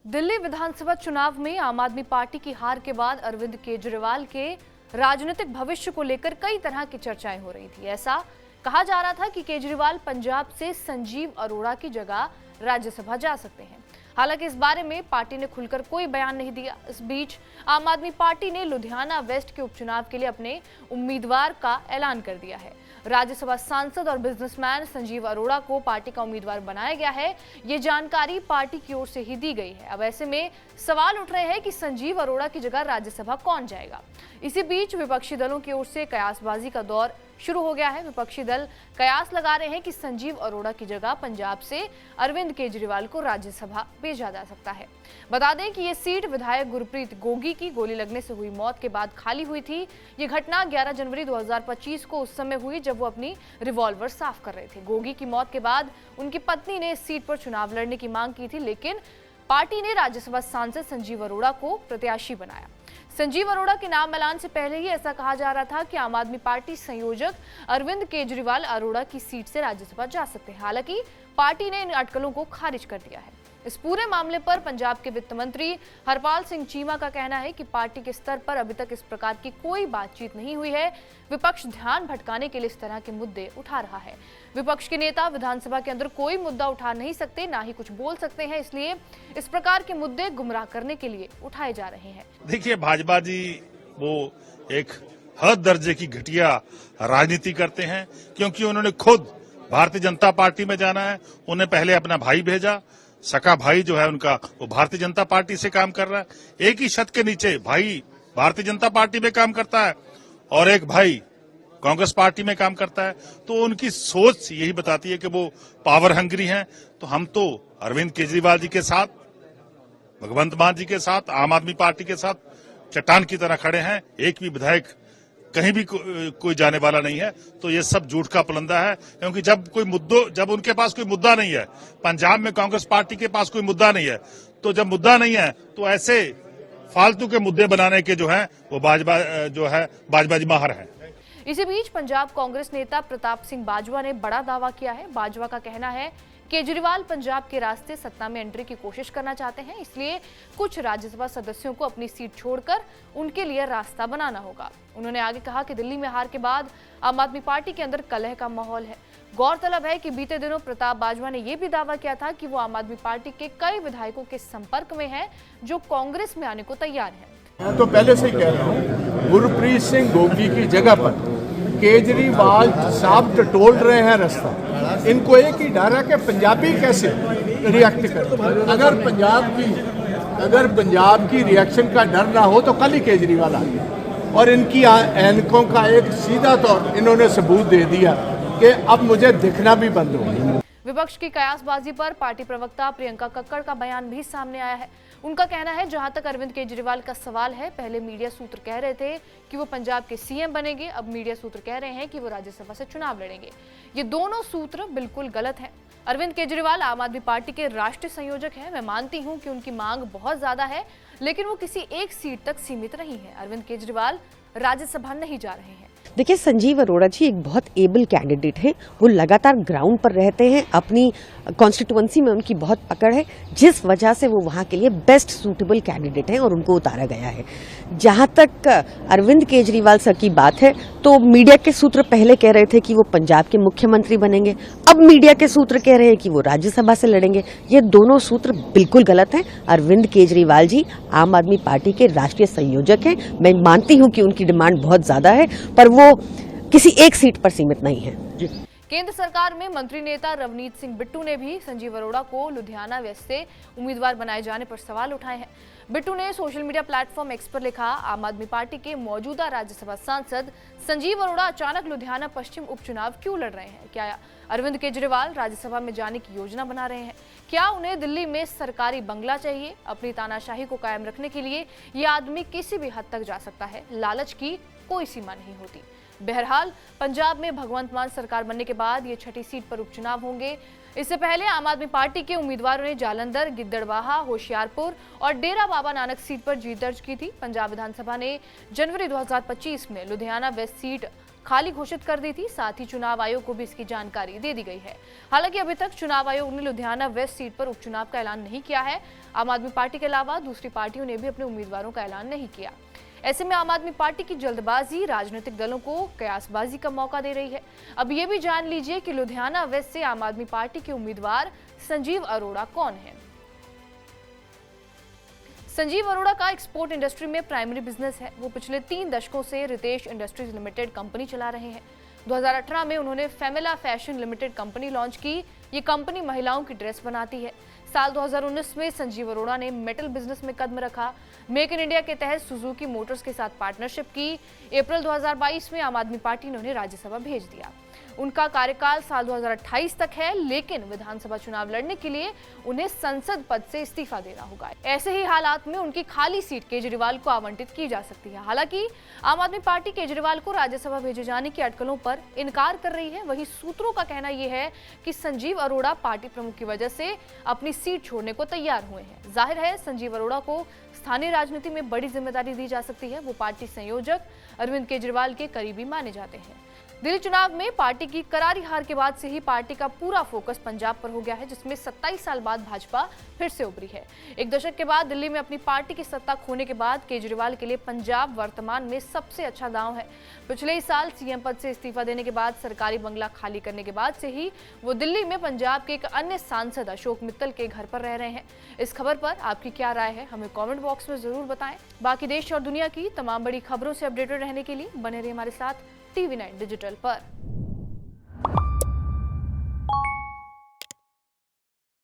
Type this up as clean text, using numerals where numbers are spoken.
दिल्ली विधानसभा चुनाव में आम आदमी पार्टी की हार के बाद अरविंद केजरीवाल के राजनीतिक भविष्य को लेकर कई तरह की चर्चाएं हो रही थी। ऐसा कहा जा रहा था कि केजरीवाल पंजाब से संजीव अरोड़ा की जगह राज्यसभा जा सकते हैं। हालांकि इस बारे में पार्टी ने खुलकर कोई बयान नहीं दिया। इस बीच आम आदमी पार्टी ने लुधियाना वेस्ट के उपचुनाव के लिए अपने उम्मीदवार का ऐलान कर दिया है। राज्यसभा सांसद और बिजनेसमैन संजीव अरोड़ा को पार्टी का उम्मीदवार बनाया गया है। ये जानकारी पार्टी की ओर से ही दी गई है। अब ऐसे में सवाल उठ रहे हैं कि संजीव अरोड़ा की जगह राज्यसभा कौन जाएगा। इसी बीच विपक्षी दलों की ओर से कयासबाजी का दौर शुरू हो गया है। विपक्षी दल कयास लगा रहे हैं कि संजीव अरोड़ा की जगह पंजाब से अरविंद केजरीवाल को राज्यसभा भेजा जा सकता है। बता दें कि ये सीट विधायक गुरप्रीत गोगी की गोली लगने से हुई मौत के बाद खाली हुई थी। ये घटना 11 जनवरी 2025 को उस समय हुई जब वो अपनी रिवॉल्वर साफ कर रहे थे। गोगी की मौत के बाद उनकी पत्नी ने इस सीट पर चुनाव लड़ने की मांग की थी, लेकिन पार्टी ने राज्यसभा सांसद संजीव अरोड़ा को प्रत्याशी बनाया। संजीव अरोड़ा के नाम ऐलान से पहले ही ऐसा कहा जा रहा था कि आम आदमी पार्टी संयोजक अरविंद केजरीवाल अरोड़ा की सीट से राज्यसभा जा सकते हैं। हालांकि पार्टी ने इन अटकलों को खारिज कर दिया है। इस पूरे मामले पर पंजाब के वित्त मंत्री हरपाल सिंह चीमा का कहना है कि पार्टी के स्तर पर अभी तक इस प्रकार की कोई बातचीत नहीं हुई है। विपक्ष ध्यान भटकाने के लिए इस तरह के मुद्दे उठा रहा है। विपक्ष के नेता विधानसभा के अंदर कोई मुद्दा उठा नहीं सकते, ना ही कुछ बोल सकते हैं, इसलिए इस प्रकार के मुद्दे गुमराह करने के लिए उठाए जा रहे हैं। देखिए, भाजपा जी वो एक हद दर्जे की घटिया राजनीति करते हैं, क्योंकि उन्होंने खुद भारतीय जनता पार्टी में जाना है। उन्हें पहले अपना भाई भेजा, सका भाई जो है उनका, वो भारतीय जनता पार्टी से काम कर रहा है। एक ही छत के नीचे भाई भारतीय जनता पार्टी में काम करता है और एक भाई कांग्रेस पार्टी में काम करता है। तो उनकी सोच यही बताती है कि वो पावर हंग्री हैं। तो हम तो अरविंद केजरीवाल जी के साथ, भगवंत मान जी के साथ, आम आदमी पार्टी के साथ चट्टान की तरह खड़े हैं। एक भी विधायक कहीं भी कोई जाने वाला नहीं है। तो ये सब झूठ का पुलंदा है, क्योंकि जब उनके पास कोई मुद्दा नहीं है, पंजाब में कांग्रेस पार्टी के पास कोई मुद्दा नहीं है, तो जब मुद्दा नहीं है तो ऐसे फालतू के मुद्दे बनाने के जो है वो बाजबाजी माहर है। इसी बीच पंजाब कांग्रेस नेता प्रताप सिंह बाजवा ने बड़ा दावा किया है। बाजवा का कहना है केजरीवाल पंजाब के रास्ते सत्ता में एंट्री की कोशिश करना चाहते हैं, इसलिए कुछ राज्यसभा सदस्यों को अपनी सीट छोड़कर उनके लिए रास्ता बनाना होगा। उन्होंने आगे कहा कि दिल्ली में हार के बाद आम आदमी पार्टी के अंदर कलह का माहौल है। गौरतलब है कि बीते दिनों प्रताप बाजवा ने यह भी दावा किया था कि वो आम आदमी पार्टी के कई विधायकों के संपर्क में है जो कांग्रेस में आने को तैयार है। मैं तो पहले से ही कह रहा हूँ, गुरप्रीत सिंह गोगी की जगह पर केजरीवाल साहब टटोल रहे हैं रास्ता। इनको एक ही डर है कि पंजाबी कैसे रिएक्ट करें। अगर पंजाब की रिएक्शन का डर ना हो तो कल ही केजरीवाल आ गए और इनकी ऐनकों का एक सीधा तौर इन्होंने सबूत दे दिया कि अब मुझे दिखना भी बंद हो गया। विपक्ष की कयासबाजी पर पार्टी प्रवक्ता प्रियंका कक्कड़ का बयान भी सामने आया है। उनका कहना है, जहां तक अरविंद केजरीवाल का सवाल है, पहले मीडिया सूत्र कह रहे थे कि वो पंजाब के सीएम बनेंगे, अब मीडिया सूत्र कह रहे हैं कि वो राज्यसभा से चुनाव लड़ेंगे। ये दोनों सूत्र बिल्कुल गलत हैं। अरविंद केजरीवाल आम आदमी पार्टी के राष्ट्रीय संयोजक हैं। मैं मानती हूं कि उनकी मांग बहुत ज्यादा है, लेकिन वो किसी एक सीट तक सीमित नहीं है। अरविंद केजरीवाल राज्यसभा नहीं जा रहे हैं। देखिए, संजीव अरोड़ा जी एक बहुत एबल कैंडिडेट है। वो लगातार ग्राउंड पर रहते हैं, अपनी कॉन्स्टिट्यूएंसी में उनकी बहुत पकड़ है, जिस वजह से वो वहां के लिए बेस्ट सूटेबल कैंडिडेट हैं और उनको उतारा गया है। जहां तक अरविंद केजरीवाल सर की बात है, तो मीडिया के सूत्र पहले कह रहे थे कि वो पंजाब के मुख्यमंत्री बनेंगे, अब मीडिया के सूत्र कह रहे हैं कि वो राज्यसभा से लड़ेंगे। ये दोनों सूत्र बिल्कुल गलत हैं। अरविंद केजरीवाल जी आम आदमी पार्टी के राष्ट्रीय संयोजक हैं। मैं मानती हूं कि उनकी डिमांड बहुत ज्यादा है, पर वो किसी एक सीट पर सीमित नहीं है। केंद्र सरकार में मंत्री नेता रवनीत सिंह बिट्टू ने भी संजीव अरोड़ा को लुधियाना वेस्ट से उम्मीदवार बनाए जाने पर सवाल उठाए हैं। बिट्टू ने सोशल मीडिया प्लेटफॉर्म एक्स पर लिखा, आम आदमी पार्टी के मौजूदा राज्यसभा सांसद संजीव अरोड़ा अचानक लुधियाना पश्चिम उपचुनाव क्यों लड़ रहे हैं? क्या अरविंद केजरीवाल राज्यसभा में जाने की योजना बना रहे हैं? क्या उन्हें दिल्ली में सरकारी बंगला चाहिए? अपनी तानाशाही को कायम रखने के लिए ये आदमी किसी भी हद तक जा सकता है। लालच की कोई सीमा नहीं होती। बहरहाल पंजाब में भगवंत मान सरकार बनने के बाद ये छठी सीट पर उपचुनाव होंगे। इससे पहले आम आदमी पार्टी के उम्मीदवारों ने जालंधर, गिद्दड़बाहा, होशियारपुर और डेरा बाबा नानक सीट पर जीत दर्ज की थी। पंजाब विधानसभा ने जनवरी 2025 में लुधियाना वेस्ट सीट खाली घोषित कर दी थी। साथ ही चुनाव आयोग को भी इसकी जानकारी दे दी गई है। हालांकि अभी तक चुनाव आयोग ने लुधियाना वेस्ट सीट पर उपचुनाव का ऐलान नहीं किया है। आम आदमी पार्टी के अलावा दूसरी पार्टियों ने भी अपने उम्मीदवारों का ऐलान नहीं किया। ऐसे में आम आदमी पार्टी की जल्दबाजी राजनीतिक दलों को कयासबाजी का मौका दे रही है। अब ये भी जान लीजिए कि लुधियाना वेस्ट से आम आदमी पार्टी के उम्मीदवार संजीव अरोड़ा कौन है। संजीव अरोड़ा का एक्सपोर्ट इंडस्ट्री में प्राइमरी बिजनेस है। वो पिछले 3 दशकों से रितेश इंडस्ट्रीज लिमिटेड कंपनी चला रहे हैं। 2018 में उन्होंने फेमिला फैशन लिमिटेड कंपनी लॉन्च की। ये कंपनी महिलाओं की ड्रेस बनाती है। साल 2019 में संजीव अरोड़ा ने मेटल बिजनेस में कदम रखा। मेक इन इंडिया के तहत सुजुकी मोटर्स के साथ पार्टनरशिप की। अप्रैल 2022 में आम आदमी पार्टी ने उन्हें राज्यसभा भेज दिया। उनका कार्यकाल साल 2028 तक है, लेकिन विधानसभा चुनाव लड़ने के लिए उन्हें संसद पद से इस्तीफा देना होगा। ऐसे ही हालात में उनकी खाली सीट केजरीवाल को आवंटित की जा सकती है। हालांकि आम आदमी पार्टी केजरीवाल को राज्यसभा भेजे जाने की अटकलों पर इनकार कर रही है। वहीं सूत्रों का कहना यह है कि संजीव अरोड़ा पार्टी प्रमुख की वजह से अपनी सीट छोड़ने को तैयार हुए हैं। जाहिर है संजीव अरोड़ा को स्थानीय राजनीति में बड़ी जिम्मेदारी दी जा सकती है। वो पार्टी संयोजक अरविंद केजरीवाल के करीबी माने जाते हैं। दिल्ली चुनाव में पार्टी की करारी हार के बाद से ही पार्टी का पूरा फोकस पंजाब पर हो गया है, जिसमें 27 साल बाद भाजपा फिर से उभरी है। 1 दशक के बाद दिल्ली में अपनी पार्टी की सत्ता खोने के बाद केजरीवाल के लिए पंजाब वर्तमान में सबसे अच्छा दांव है। पिछले ही साल सीएम पद से इस्तीफा देने के बाद सरकारी बंगला खाली करने के बाद से ही वो दिल्ली में पंजाब के एक अन्य सांसद अशोक मित्तल के घर पर रह रहे हैं। इस खबर पर आपकी क्या राय है, हमें कॉमेंट बॉक्स में जरूर बताएं। बाकी देश और दुनिया की तमाम बड़ी खबरों से अपडेटेड रहने के लिए बने रहिए हमारे साथ TV9 डिजिटल पर।